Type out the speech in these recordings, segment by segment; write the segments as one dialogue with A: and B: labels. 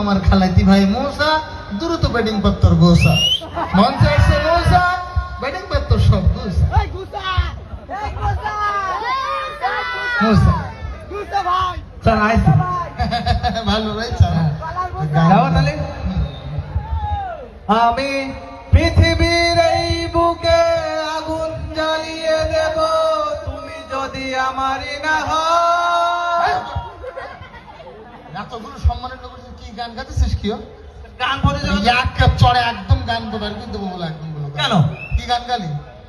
A: আমার খালাইতি ভাই মৌসা দ্রুত ব্যাটিং পত্তর গোসা মঞ্চে আসছে মৌসা ব্যাটিং পত্তর সব গোসা মৌসা
B: স্যার আইসি
A: ভালো রয়েছে
B: যাও তাহলে আমি পৃথিবীর এই বুকে আগুন জ্বালিয়ে দেব তুমি যদি আমারই না হয়।
A: এতগুলো সম্মানের লোক কি গান গাইতেছিস কি
B: গান পড়ে
A: চড়ে একদম গান বোধার কিন্তু বলো একদম বলো
B: কেন
A: কি গান গালি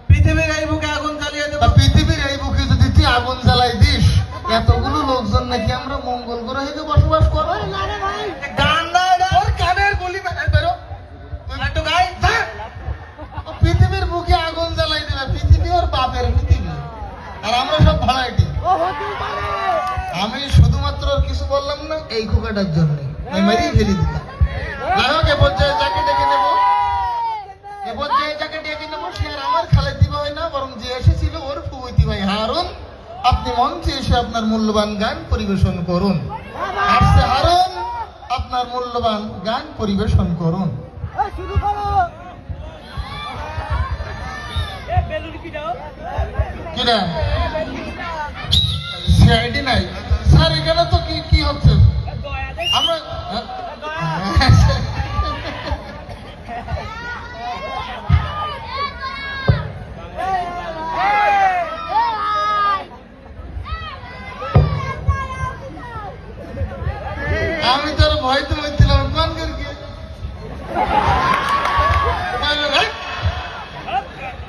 B: পৃথিবীর এই বুকে আগুন জ্বালিয়ে দেব
A: পৃথিবীর এই বুকে যদি তুই আগুন জ্বালাই দিস এতগুলো লোকজন নাকি আমরা মঙ্গল গ্রহে বসবাস করবো
B: গান
A: তোর কানের গলি বেরো
B: একটু গাই
A: পৃথিবীর বুকে আগুন জ্বালাই দেবে পৃথিবী ওর বাপের পৃথিবী আর আমরা সব ভাড়াইটি আমি শুধুমাত্র কিছু বললাম না এই খোকাটার জন্য আমি মেরেই ফেলে দিতাম নাহক এ পর্যায়ে যাকে ডেকে নেবো এ পর্যায়ে যাকে ডেকে নেবো সে আর আমার খালেদি ভাই না বরং যে এসেছিল ওর ফুবইতি ভাই হারুন আপনি মঞ্চে এসে আপনার মূল্যবান গান পরিবেশন করুন আসছে হারুন আপনার মূল্যবান গান পরিবেশন করুন কিনা সিআইডি নাই স্যার এখানে তো কি কি হচ্ছে আমরা আমি তোর ভয়তে বলছিলাম কোন করকে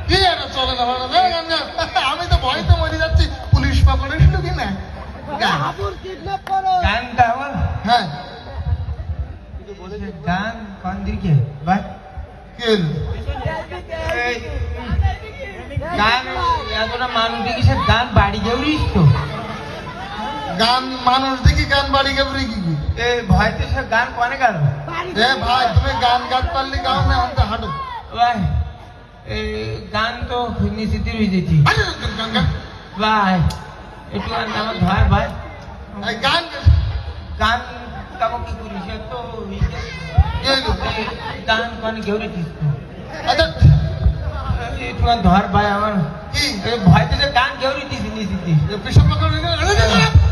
A: কি এটা চলে না আমি তো ভয়তে মরে যাচ্ছি পুলিশ পকড়েছিল কি না
B: গানটা আমার
A: হ্যাঁ
B: গান কোন দিকে ভাই
A: কে
B: গান এতটা মানুষ দেখিস গান বাড়ি গেউরিস তো
A: গান মানুষ দেখি গান বাড়ি গেবরি কি
B: এ ভয়তে সে গান কোনে গান
A: এ ভাই তুমি গান গাত পারলি গাও না আমি হাঁটো
B: ভাই এই গান তো নিশ্চিত হয়ে যেছি ভাই একটু আমার ভাই ভাই
A: গান
B: গান কাবো কি করিস তো গান কোনে গেউরি দিস
A: আচ্ছা
B: একটু ধর ভাই আমার
A: কি
B: ভয়তে যে গান গেউরি দিস নিশ্চিত
A: পেশা পকড়